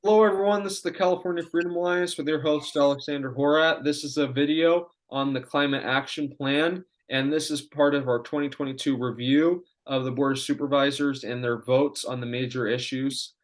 Hello, everyone. This is the California Freedom Alliance with your host, Alexander Horat. This is a video on the Climate Action Plan, and this is part of our 2022 review of the Board of Supervisors and their votes on the major issues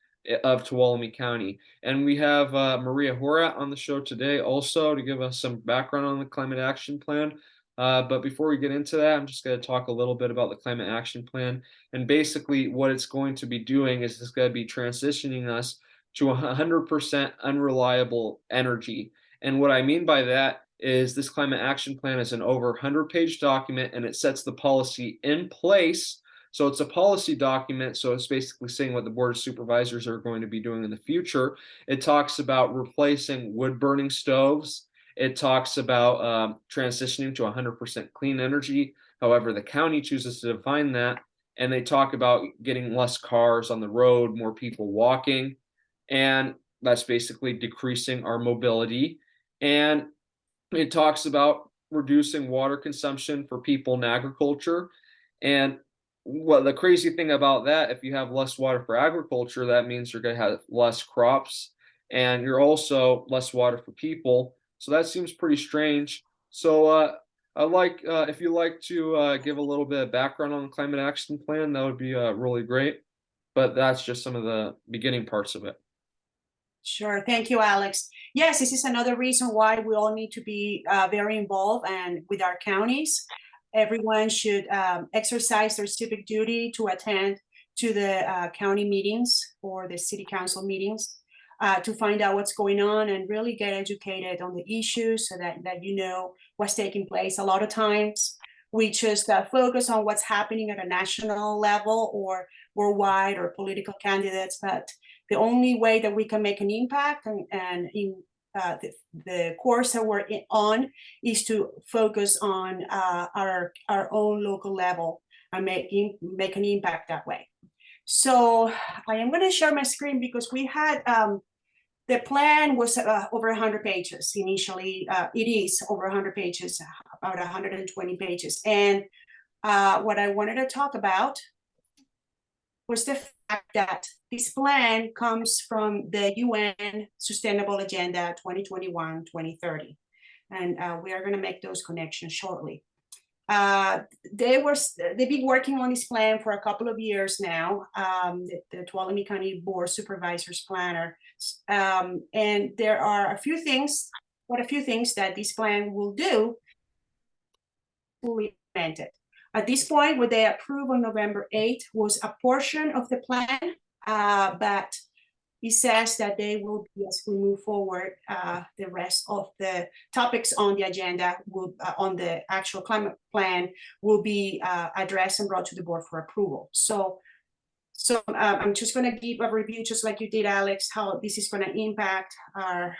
of Tuolumne County. And we have Maria Horat on the show today also to give us some background on the Climate Action Plan. But before we get into that, I'm just going to talk a little bit about the Climate Action Plan. And basically, what it's going to be doing is it's going to be transitioning us to 100% unreliable energy. And what I mean by that is this climate action plan is an over 100-page document and it sets the policy in place. So it's a policy document. So it's basically saying what the Board of Supervisors are going to be doing in the future. It talks about replacing wood burning stoves. It talks about transitioning to 100% clean energy. However, the county chooses to define that. And they talk about getting less cars on the road, more people walking, and that's basically decreasing our mobility. And it talks about reducing water consumption for people in agriculture. And what the crazy thing about that, if you have less water for agriculture, that means you're going to have less crops and you're also less water for people. So that seems pretty strange. So I like if you like to give a little bit of background on the climate action plan, that would be really great. But that's just some of the beginning parts of it. Sure. Thank you, Alex. Yes, this is another reason why we all need to be very involved and with our counties. Everyone should exercise their civic duty to attend to the county meetings or the city council meetings to find out what's going on and really get educated on the issues so that you know what's taking place. A lot of times we just focus on what's happening at a national level or worldwide or political candidates, but the only way that we can make an impact and in the course that we're on is to focus on our own local level and make an impact that way. So I am going to share my screen because we had the plan was over 100 pages initially. It is over 100 pages, about 120 pages. And what I wanted to talk about was the fact that this plan comes from the UN Sustainable Agenda 2021-2030. And we are going to make those connections shortly. They've been working on this plan for a couple of years now, the Tuolumne County Board Supervisors Planner. And there are a few things that this plan will do fully implemented. At this point, what they approved on November 8th was a portion of the plan, but it says that they will be, as we move forward, the rest of the topics on the agenda will, on the actual climate plan will be addressed and brought to the board for approval. So I'm just going to give a review, just like you did, Alex, how this is going to impact our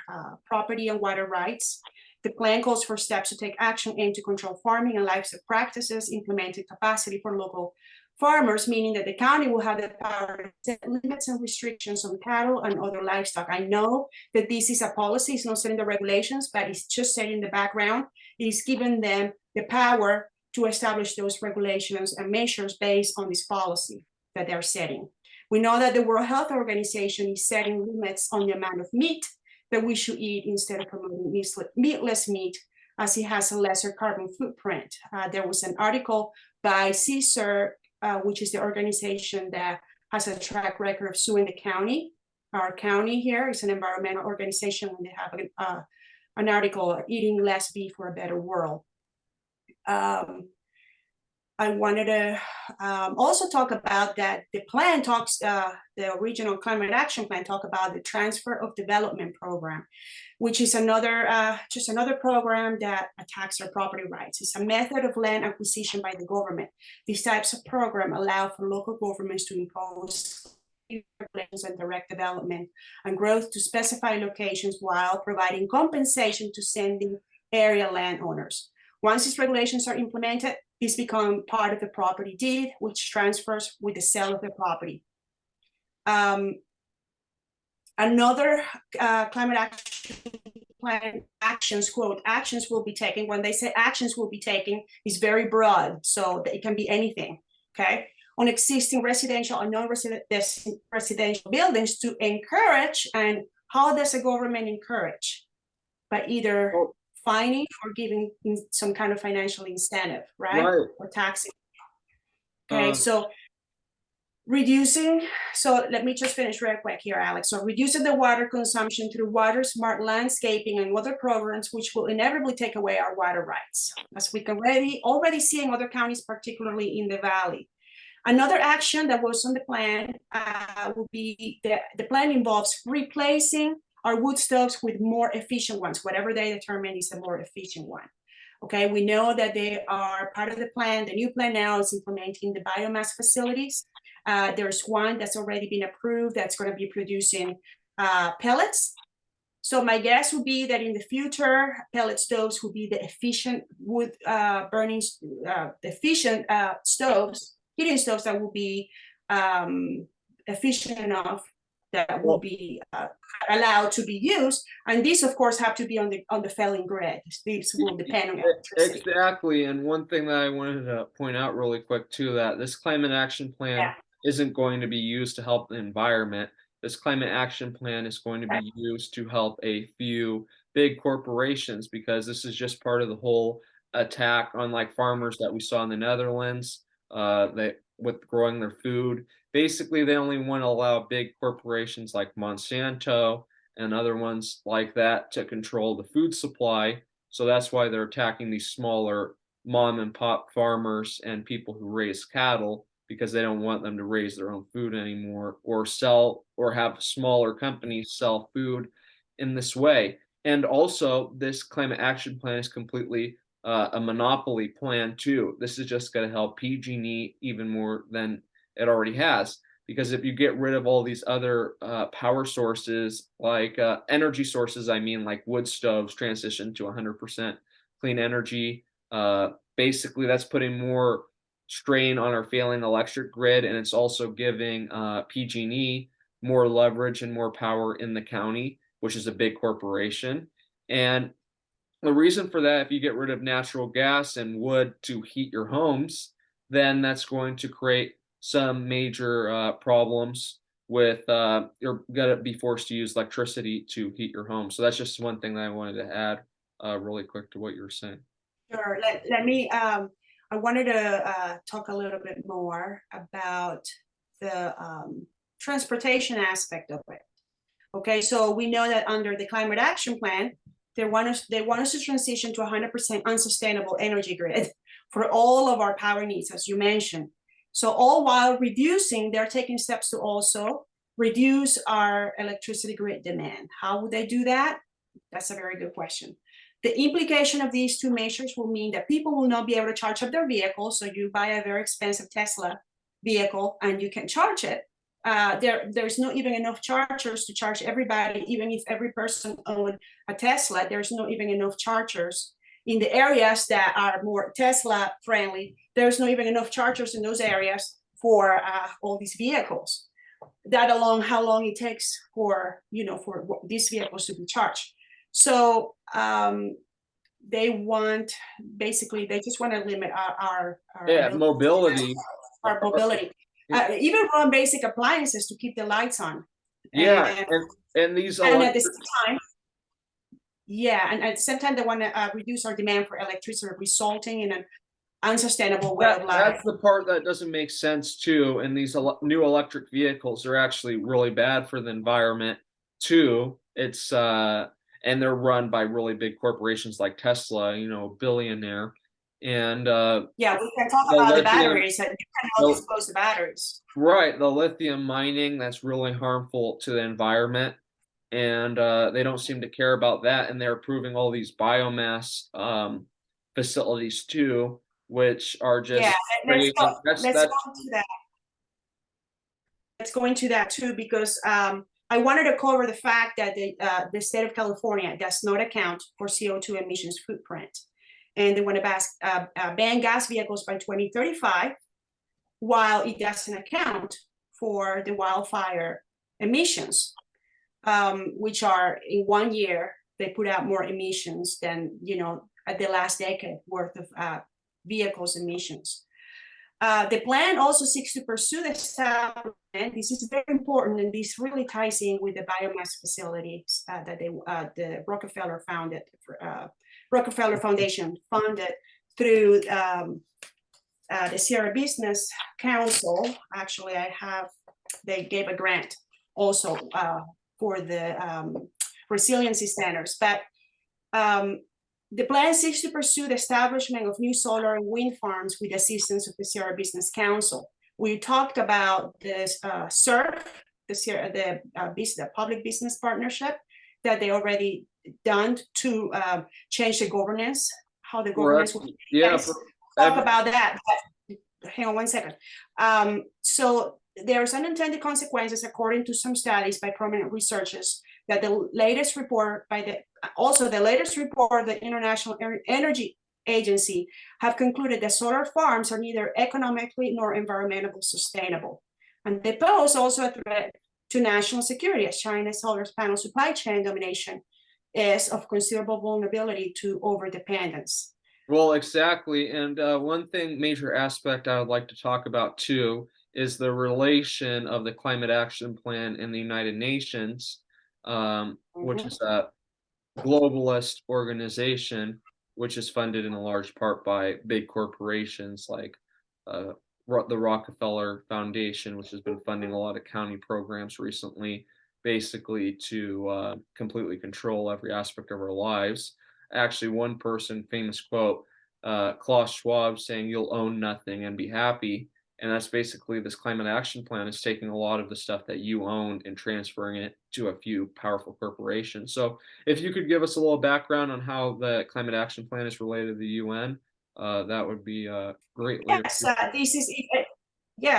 property and water rights. The plan calls for steps to take action aimed to control farming and livestock practices, implementing capacity for local farmers, meaning that the county will have the power to set limits and restrictions on cattle and other livestock. I know that this is a policy, it's not setting the regulations, but it's just setting the background. It is giving them the power to establish those regulations and measures based on this policy that they're setting. We know that the World Health Organization is setting limits on the amount of meat that we should eat instead of promoting meatless meat, as it has a lesser carbon footprint. There was an article by CSIR, which is the organization that has a track record of suing the county. Our county here is an environmental organization when they have an article, Eating Less Beef for a Better World. I wanted to also talk about that the plan talks, the original climate action plan talk about the transfer of development program, which is just another program that attacks our property rights. It's a method of land acquisition by the government. These types of program allow for local governments to impose regulations and direct development and growth to specified locations while providing compensation to sending area landowners. Once these regulations are implemented, these become part of the property deed, which transfers with the sale of the property. Another climate action plan actions, quote, actions will be taken. When they say actions will be taken, is very broad, so it can be anything, okay? on existing residential and non-residential buildings to encourage. And how does the government encourage? By either fining or giving some kind of financial incentive, right? Or taxing. Okay, so reducing, so let me just finish real quick here, Alex. So reducing the water consumption through water smart landscaping and other programs, which will inevitably take away our water rights, as we can already see in other counties, particularly in the Valley. Another action that was on the plan will be the plan involves replacing our wood stoves with more efficient ones, whatever they determine is a more efficient one. Okay, we know that they are part of the plan. The new plan now is implementing the biomass facilities. There's one that's already been approved that's going to be producing pellets. So my guess would be that in the future, pellet stoves will be the efficient wood burning, efficient stoves, heating stoves that will be efficient enough that will be allowed to be used. And these, of course, have to be on the failing grid. These will depend on electricity. Exactly. And one thing that I wanted to point out really quick too, that this climate action plan isn't going to be used to help the environment. This climate action plan is going to be used to help a few big corporations, because this is just part of the whole attack on like farmers that we saw in the Netherlands, with growing their food. Basically, they only want to allow big corporations like Monsanto and other ones like that to control the food supply. So that's why they're attacking these smaller mom and pop farmers and people who raise cattle, because they don't want them to raise their own food anymore or sell or have smaller companies sell food in this way. And also, this climate action plan is completely a monopoly plan too. This is just going to help PG&E even more than it already has, because if you get rid of all these other power sources, like energy sources, I mean, like wood stoves, transition to 100% clean energy, basically that's putting more strain on our failing electric grid, and it's also giving PG&E more leverage and more power in the county, which is a big corporation. And the reason for that, if you get rid of natural gas and wood to heat your homes, then that's going to create some major problems with you're gonna be forced to use electricity to heat your home. So that's just one thing that I wanted to add really quick to what you were saying. Sure. Let me I wanted to talk a little bit more about the transportation aspect of it. Okay, so we know that under the climate action plan, they want us to transition to 100% unsustainable energy grid for all of our power needs, as you mentioned. So all while reducing, they're taking steps to also reduce our electricity grid demand. How would they do that? That's a very good question. The implication of these two measures will mean that people will not be able to charge up their vehicles. So you buy a very expensive Tesla vehicle and you can charge it. There's not even enough chargers to charge everybody. Even if every person owned a Tesla, there's not even enough chargers in the areas that are more Tesla friendly. There's not even enough chargers in those areas for all these vehicles. That alone, how long it takes for these vehicles to be charged. So they just want to limit our mobility. Our mobility. Even run basic appliances to keep the lights on. Yeah, and these and at the same time, and at the same time, they want to reduce our demand for electricity, resulting in an unsustainable way of life. That's the part that doesn't make sense too. And these new electric vehicles are actually really bad for the environment too. It's and they're run by really big corporations like Tesla, a billionaire. And we can talk about the batteries, and you cannot dispose the batteries. Right, the lithium mining, that's really harmful to the environment, and they don't seem to care about that. And they're approving all these biomass facilities too, which are just let's go into that. Let's go into that too, because I wanted to cover the fact that the state of California does not account for CO2 emissions footprint. And they want to ban gas vehicles by 2035, while it doesn't account for the wildfire emissions, which are in 1 year, they put out more emissions than, at the last decade worth of vehicles emissions. The plan also seeks to pursue the establishment. This is very important, and this really ties in with the biomass facilities that the Rockefeller Foundation funded through the Sierra Business Council. Actually, they gave a grant also for the resiliency centers. But the plan seeks to pursue the establishment of new solar and wind farms with assistance of the Sierra Business Council. We talked about this SURF, the Public Business Partnership that they already done to change the governance, how the governance will talk about that. But hang on one second. So there's unintended consequences, according to some studies by prominent researchers, that the latest report the International Energy Agency have concluded that solar farms are neither economically nor environmentally sustainable. And they pose also a threat to national security, as China's solar panel supply chain domination is of considerable vulnerability to overdependence. Well, exactly. And one major aspect I would like to talk about too is the relation of the Climate Action Plan in the United Nations, which is a globalist organization, which is funded in a large part by big corporations like the Rockefeller Foundation, which has been funding a lot of county programs recently, basically to completely control every aspect of our lives. Actually, one person, famous quote, Klaus Schwab saying, "You'll own nothing and be happy." And that's basically this climate action plan is taking a lot of the stuff that you own and transferring it to a few powerful corporations. So if you could give us a little background on how the climate action plan is related to the UN, that would be greatly appreciated.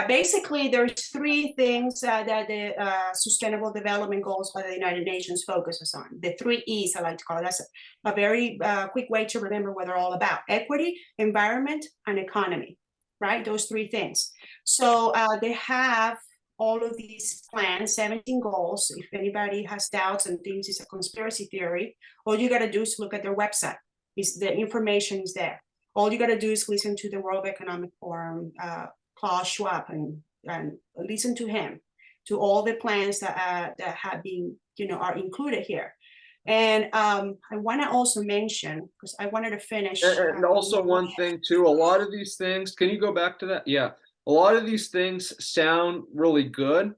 Basically there's three things that the Sustainable Development Goals by the United Nations focuses on. The 3 E's, I like to call it. That's a very quick way to remember what they're all about: equity, environment, and economy. Right, those 3 things. So they have all of these plans, 17 goals. If anybody has doubts and thinks it's a conspiracy theory, all you got to do is look at their website. The information is there. All you got to do is listen to the World Economic Forum, Klaus Schwab, and listen to him, to all the plans that have been, are included here. And I want to also mention, because I wanted to finish. And also one thing too, a lot of these things, can you go back to that? Yeah. A lot of these things sound really good,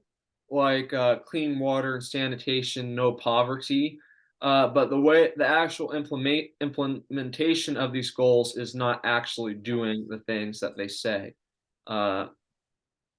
like clean water and sanitation, no poverty. But the actual implementation of these goals is not actually doing the things that they say.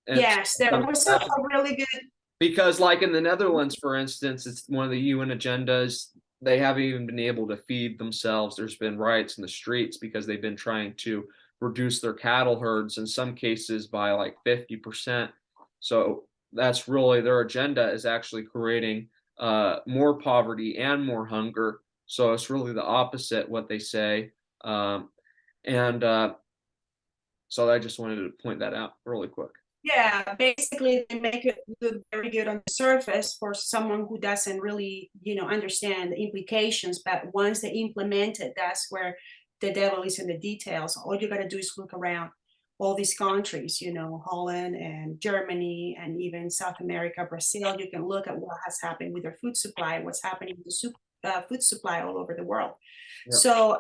Yes, there was a really good. Because like in the Netherlands, for instance, it's one of the UN agendas. They haven't even been able to feed themselves. There's been riots in the streets because they've been trying to reduce their cattle herds, in some cases by like 50%. So that's really their agenda, is actually creating more poverty and more hunger. So it's really the opposite what they say. So I just wanted to point that out really quick. Yeah, basically they make it look very good on the surface for someone who doesn't really, understand the implications. But once they implement it, that's where the devil is in the details. All you got to do is look around all these countries, Holland and Germany and even South America, Brazil. You can look at what has happened with their food supply, what's happening with the food supply all over the world. Yeah. So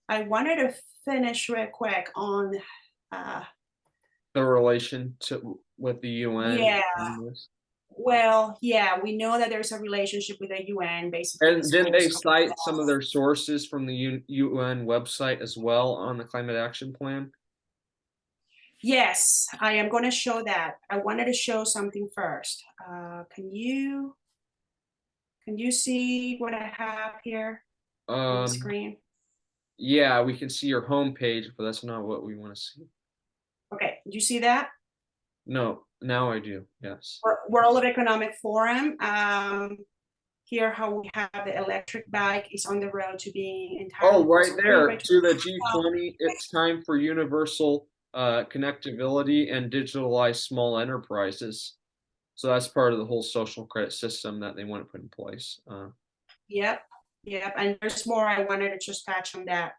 I wanted to finish real quick on the relation with the UN. Yeah. Well, yeah, we know that there's a relationship with the UN, basically. And didn't they cite some of their sources from the UN website as well on the climate action plan? Yes, I am going to show that. I wanted to show something first. Can you see what I have here on the screen? Yeah, we can see your home page, but that's not what we want to see. Okay, do you see that? No, now I do, yes. World Economic Forum. Here how we have the electric bike is on the road to being entirely. Oh, right there, to the G20, it's time for universal connectivity and digitalized small enterprises. So that's part of the whole social credit system that they want to put in place. Yep, and there's more. I wanted to just touch on that.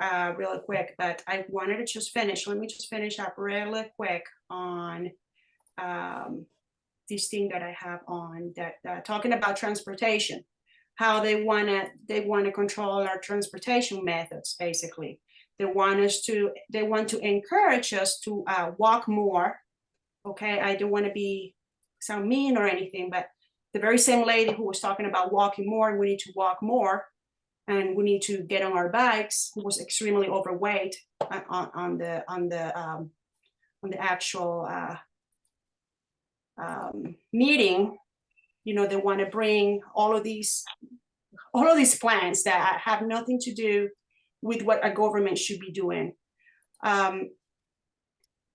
really quick, but I wanted to just finish. Let me just finish up really quick on this thing that I have on that talking about transportation, how they wanna control our transportation methods. Basically, they want to encourage us to walk more. Okay, I don't want to sound mean or anything, but the very same lady who was talking about walking more, and we need to walk more, and we need to get on our bikes, who was extremely overweight on the actual meeting. You know, they want to bring all of these plans that have nothing to do with what a government should be doing.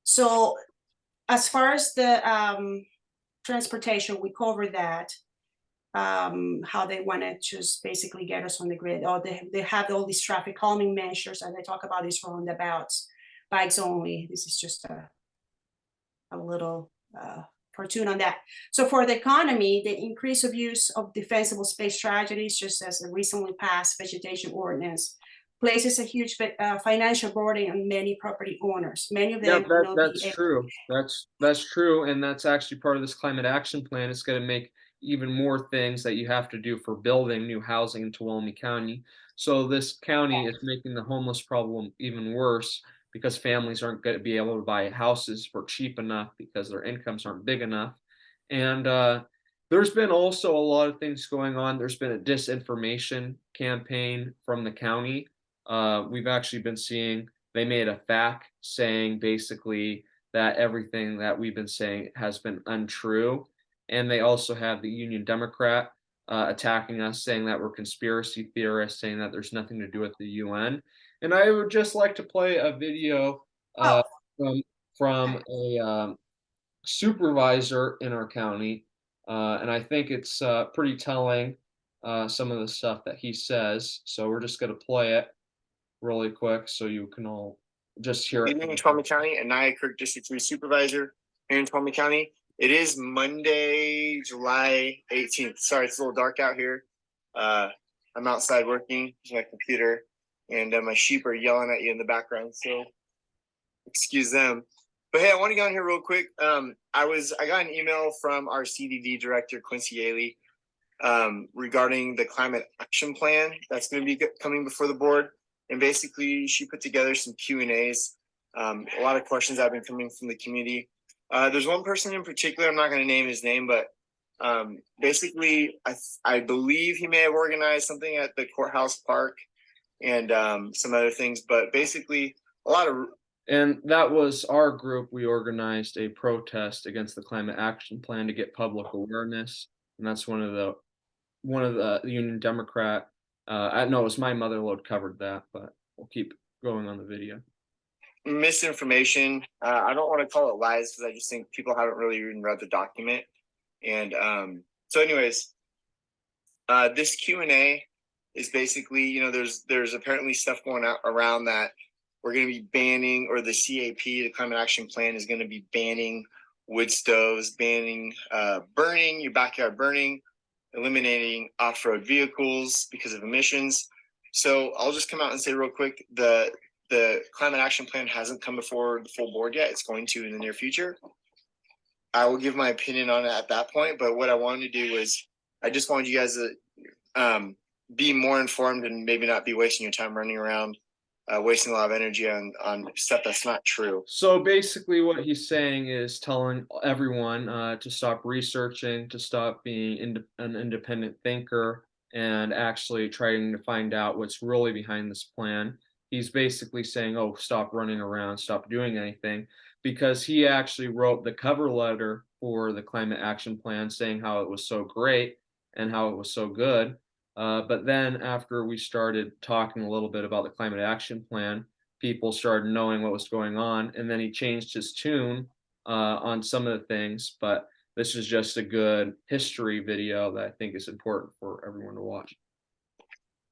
So as far as the transportation, we covered that. How they want to just basically get us on the grid. Or they have all these traffic calming measures, and they talk about these roundabouts, bikes only. This is just a little cartoon on that. So for the economy, the increase of use of defensible space strategies, just as the recently passed vegetation ordinance, places a huge financial burden on many property owners. Many of them will not that's be able. true. That's true, and that's actually part of this climate action plan. It's going to make even more things that you have to do for building new housing in Tuolumne County. So this county is making the homeless problem even worse because families aren't going to be able to buy houses for cheap enough because their incomes aren't big enough. And there's been also a lot of things going on. There's been a disinformation campaign from the county. We've actually been seeing they made a FAQ saying basically that everything that we've been saying has been untrue. And they also have the Union Democrat attacking us, saying that we're conspiracy theorists, saying that there's nothing to do with the UN. And I would just like to play a video Oh, from a supervisor in our county, and I think it's pretty telling, some of the stuff that he says. So we're just going to play it really quick so you can all just hear it. Evening in Tuolumne County, and Nia Kirk, District 3 Supervisor here in Tuolumne County. It is Monday, July 18th. Sorry, it's a little dark out here. I'm outside working with my computer, and my sheep are yelling at you in the background, so excuse them. But hey, I want to get on here real quick. I got an email from our CDD director, Quincy Yaley, regarding the climate action plan that's going to be coming before the board. And basically, she put together some Q&As, a lot of questions that have been coming from the community. There's one person in particular, I'm not going to name his name, but basically, I believe he may have organized something at the courthouse park and some other things. But basically, a lot of... And that was our group. We organized a protest against the climate action plan to get public awareness. And that's one of the Union Democrat. I know it was my motherlode covered that, but we'll keep going on the video. Misinformation. I don't want to call it lies because I just think people haven't really even read the document. And so anyways, this Q&A is basically, you know, there's apparently stuff going out around that we're going to be banning, or the CAP, the Climate Action Plan, is going to be banning wood stoves, banning burning, your backyard burning, eliminating off-road vehicles because of emissions. So I'll just come out and say real quick, the Climate Action Plan hasn't come before the full board yet. It's going to in the near future. I will give my opinion on it at that point, but what I wanted to do was I just wanted you guys to be more informed and maybe not be wasting your time running around wasting a lot of energy on stuff that's not true. So basically what he's saying is telling everyone to stop researching, to stop being an independent thinker, and actually trying to find out what's really behind this plan. He's basically saying, oh, stop running around, stop doing anything, because he actually wrote the cover letter for the climate action plan saying how it was so great and how it was so good. But then after we started talking a little bit about the climate action plan, people started knowing what was going on, and then he changed his tune on some of the things. But this is just a good history video that I think is important for everyone to watch.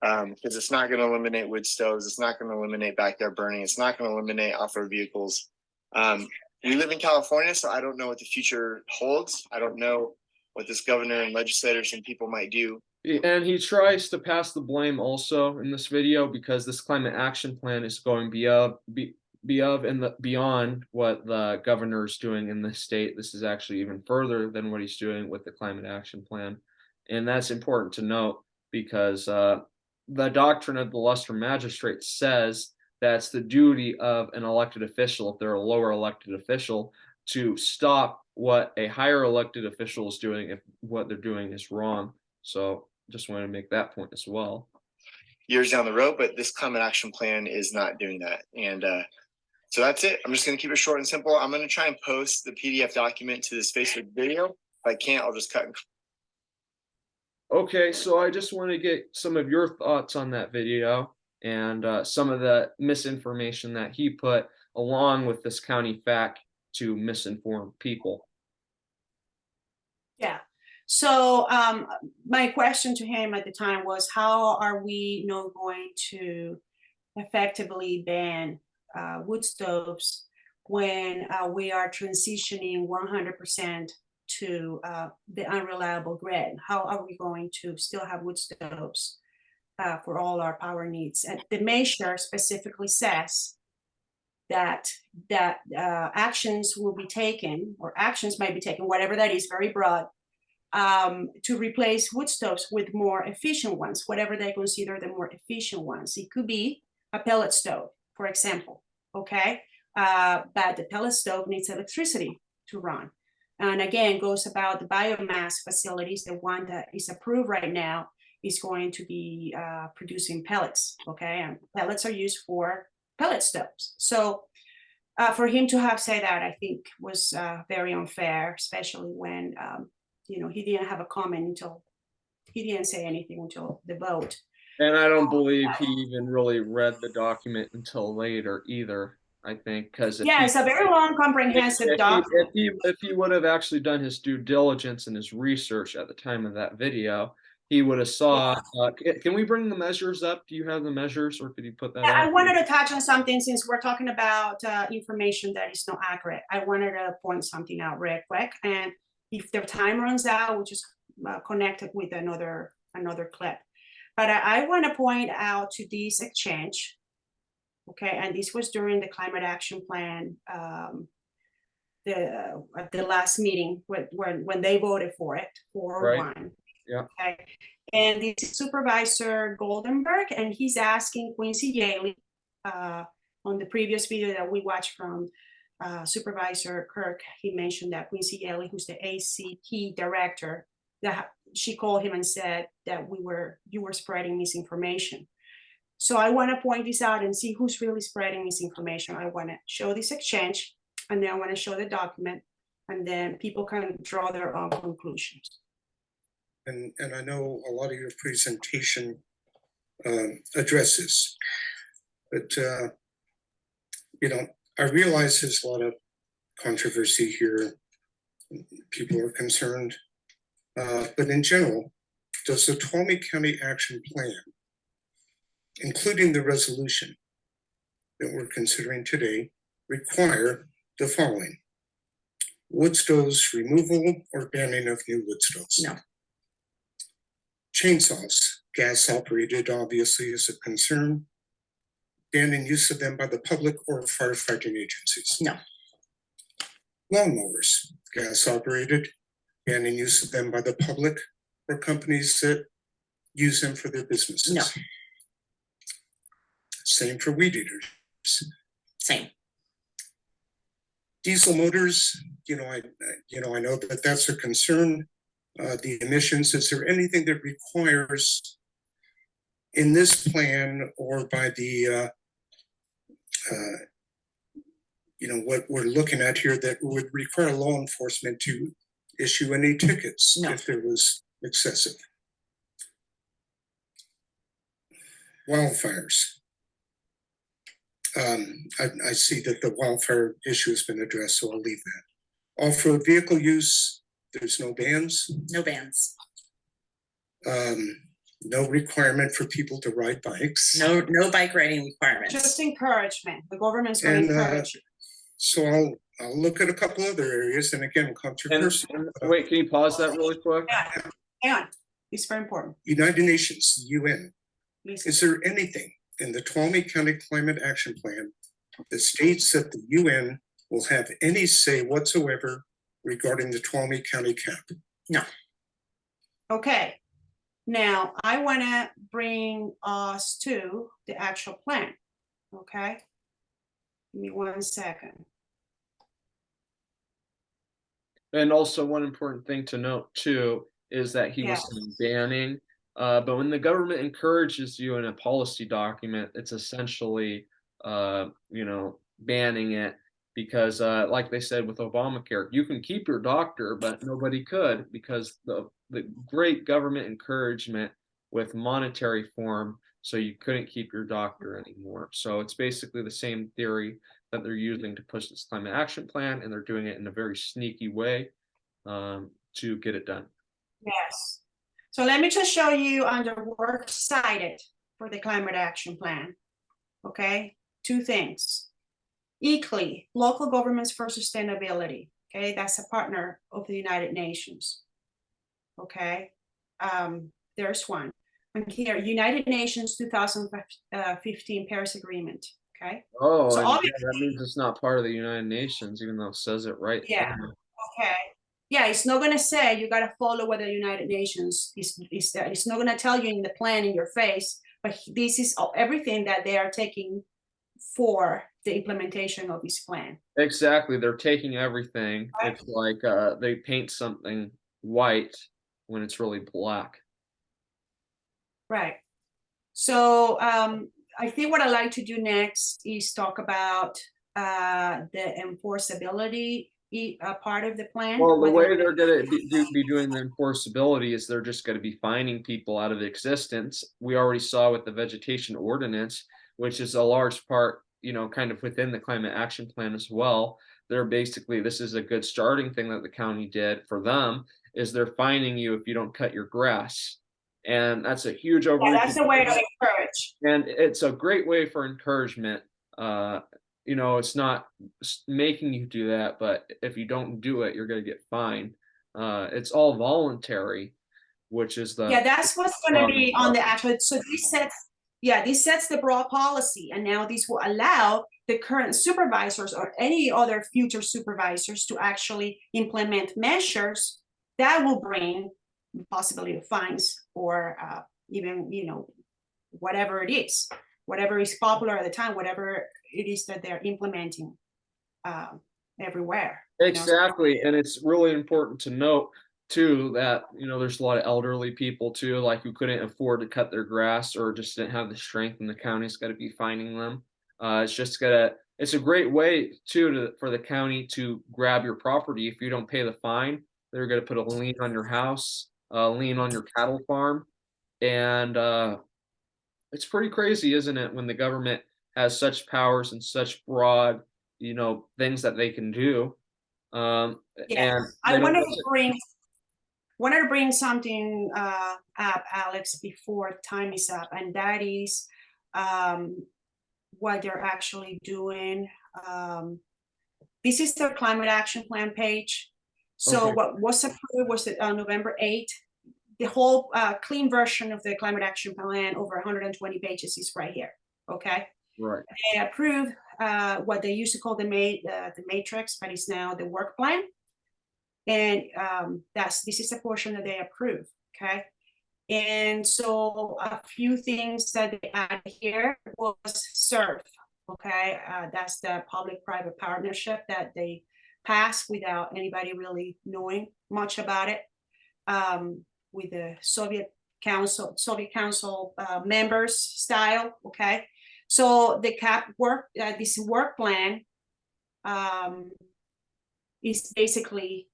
Because it's not going to eliminate wood stoves. It's not going to eliminate backyard burning. It's not going to eliminate off-road vehicles. We live in California, so I don't know what the future holds. I don't know what this governor and legislators and people might do. And he tries to pass the blame also in this video because this climate action plan is going beyond what the governor's doing in the state. This is actually even further than what he's doing with the climate action plan. And that's important to note because the doctrine of the lesser magistrate says that's the duty of an elected official, if they're a lower elected official, to stop what a higher elected official is doing if what they're doing is wrong. So just want to make that point as well. Years down the road, but this climate action plan is not doing that. And so that's it. I'm just going to keep it short and simple. I'm going to try and post the PDF document to this Facebook video. If I can't, I'll just cut and. Okay, so I just want to get some of your thoughts on that video and some of the misinformation that he put along with this county fact to misinform people. Yeah. So my question to him at the time was, how are we not going to effectively ban wood stoves when we are transitioning 100% to the unreliable grid? How are we going to still have wood stoves for all our power needs? And the measure specifically says that actions will be taken, or actions might be taken, whatever that is, very broad, to replace wood stoves with more efficient ones, whatever they consider the more efficient ones. It could be a pellet stove, for example, okay? But the pellet stove needs electricity to run. And again, goes about the biomass facilities. The one that is approved right now is going to be producing pellets, okay? And pellets are used for pellet stoves. So for him to have said that, I think was very unfair, especially when he didn't have a comment until, he didn't say anything until the vote. And I don't believe he even really read the document until later either, I think, because it's a very long, comprehensive document. If he would have actually done his due diligence and his research at the time of that video, he would have saw. Can we bring the measures up? Do you have the measures, or could you put that? I wanted to touch on something since we're talking about information that is not accurate. I wanted to point something out real quick, and if the time runs out, we'll just connect it with another clip. But I want to point out to this exchange, okay, and this was during the climate action plan, the last meeting when they voted for it, 4-1. Yeah. Okay. And this is Supervisor Goldenberg, and he's asking Quincy Yaley on the previous video that we watched from Supervisor Kirk. He mentioned that Quincy Yaley, who's the ACP director, that she called him and said that you were spreading misinformation. So I want to point this out and see who's really spreading misinformation. I want to show this exchange, and then I want to show the document, and then people can draw their own conclusions. And I know a lot of your presentation addresses, but I realize there's a lot of controversy here. People are concerned, but in general, does the Tuolumne County Action Plan, including the resolution that we're considering today, require the following: wood stoves removal or banning of new wood stoves? No. Chainsaws, gas operated, obviously is a concern. Banning use of them by the public or firefighting agencies? No. Lawnmowers, gas operated, banning use of them by the public or companies that use them for their businesses? No. Same for weed eaters? Same. Diesel motors, I know that that's a concern. The emissions, is there anything that requires in this plan or by the what we're looking at here that would require law enforcement to issue any tickets? No. If there was excessive? Wildfires. I see that the wildfire issue has been addressed, so I'll leave that. Off-road vehicle use, there's no bans? No bans. No requirement for people to ride bikes? No bike riding requirements. Just encouragement. The government's going to encourage you. So I'll look at a couple other areas, and again, controversy. Wait, can you pause that really quick? Yeah. Hang on. It's very important. United Nations, UN. Please. Is there anything in the Tuolumne County Climate Action Plan that states that the UN will have any say whatsoever regarding the Tuolumne County cap? No. Okay. Now, I want to bring us to the actual plan. Okay. Give me 1 second. And also one important thing to note too is that he was saying banning, but when the government encourages you in a policy document, it's essentially, you know, banning it because, like they said with Obamacare, you can keep your doctor, but nobody could because the great government encouragement with monetary form, so you couldn't keep your doctor anymore. So it's basically the same theory that they're using to push this climate action plan, and they're doing it in a very sneaky way to get it done. Yes. So let me just show you under works cited for the climate action plan. Okay, 2 things. ECLI, Local Governments for Sustainability. Okay, that's a partner of the United Nations. Okay, there's one. And here, United Nations 2015 Paris Agreement. Okay. Oh, So and obviously, that means it's not part of the United Nations, even though it says it right yeah. there. Okay. Yeah, it's not going to say you got to follow what the United Nations is there. It's not going to tell you in the plan in your face, but this is everything that they are taking for the implementation of this plan. Exactly, they're taking everything. Right. It's like they paint something white when it's really black. Right. So I think what I'd like to do next is talk about the enforceability part of the plan. Well, the way whether- they're going to be doing the enforceability is they're just going to be fining people out of existence. We already saw with the vegetation ordinance, which is a large part, you know, kind of within the climate action plan as well. They're basically, this is a good starting thing that the county did for them, is they're fining you if you don't cut your grass. And that's a huge overreach. Yeah, that's a way to encourage. And it's a great way for encouragement. You know, it's not making you do that, but if you don't do it, you're going to get fined. It's all voluntary, which is the Yeah, that's what's going to be on the actual. So this sets the broad policy, and now this will allow the current supervisors or any other future supervisors to actually implement measures that will bring possibility of fines or even, you know, whatever it is, whatever is popular at the time, whatever it is that they're implementing everywhere. Exactly, and it's really important to note too that, you know, there's a lot of elderly people too, like who couldn't afford to cut their grass or just didn't have the strength, and the county's got to be fining them. It's a great way too for the county to grab your property. If you don't pay the fine, they're going to put a lien on your house, lien on your cattle farm, and it's pretty crazy, isn't it, when the government has such powers and such broad, you know, things that they can do. Yeah, and I wanted to bring something up, Alex, before time is up, and that is what they're actually doing. This is their climate action plan page. So Okay. what was approved was on November 8th. The whole clean version of the climate action plan, over 120 pages, is right here. Okay. Right. They approved what they used to call the matrix, but it's now the work plan. And this is a portion that they approve. Okay. And so a few things that they added here was SURF. Okay. That's the public-private partnership that they passed without anybody really knowing much about it. With the Soviet Council members style. Okay. So the this work plan is basically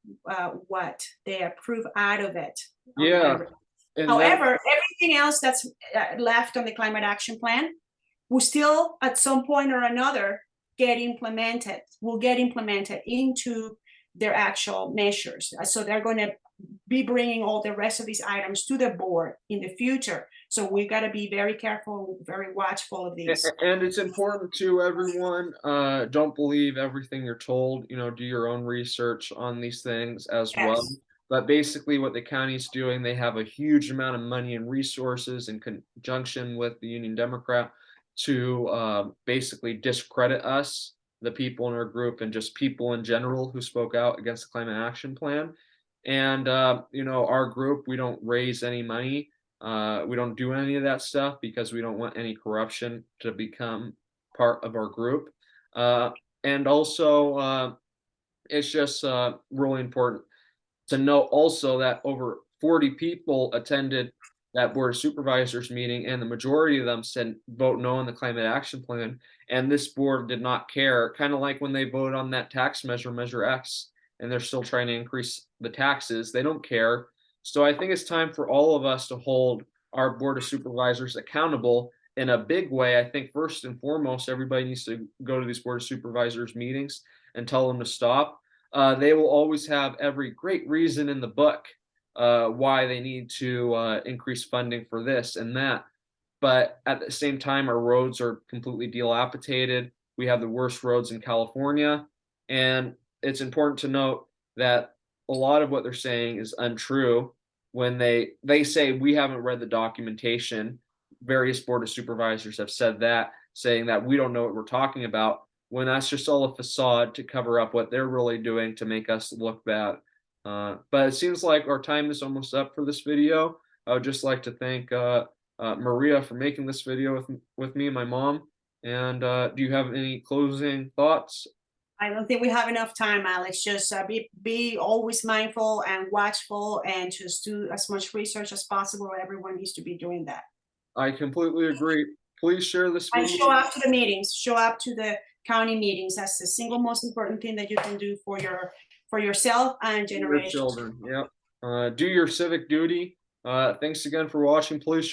what they approve out of it. Yeah. However, everything else that's left on the climate action plan will still, at some point or another, will get implemented into their actual measures. So they're going to be bringing all the rest of these items to the board in the future. So we've got to be very careful, very watchful of these. And it's important to everyone. Don't believe everything you're told. You know, do your own research on these things as well. But basically what the county's doing, they have a huge amount of money and resources in conjunction with the Union Democrat to basically discredit us, the people in our group, and just people in general who spoke out against the climate action plan. And you know, our group, we don't raise any money. We don't do any of that stuff because we don't want any corruption to become part of our group. And also, it's just really important to note also that over 40 people attended that Board of Supervisors meeting, and the majority of them said vote no on the climate action plan. And this board did not care, kind of like when they voted on that tax measure, Measure X, and they're still trying to increase the taxes. They don't care. So I think it's time for all of us to hold our Board of Supervisors accountable in a big way. I think first and foremost, everybody needs to go to these Board of Supervisors meetings and tell them to stop. They will always have every great reason in the book why they need to increase funding for this and that. But at the same time, our roads are completely dilapidated. We have the worst roads in California. And it's important to note that a lot of what they're saying is untrue. When they say we haven't read the documentation, various Board of Supervisors have said that, saying that we don't know what we're talking about, when that's just all a facade to cover up what they're really doing to make us look bad. But it seems like our time is almost up for this video. I would just like to thank Maria for making this video with me and my mom. And do you have any closing thoughts? I don't think we have enough time, Alex. Just be always mindful and watchful, and just do as much research as possible. Everyone needs to be doing that. I completely agree. Please share this And video. show up to the meetings. Show up to the county meetings. That's the single most important thing that you can do for yourself and Your generations. children. Yep. Do your civic duty. Thanks again for watching. Please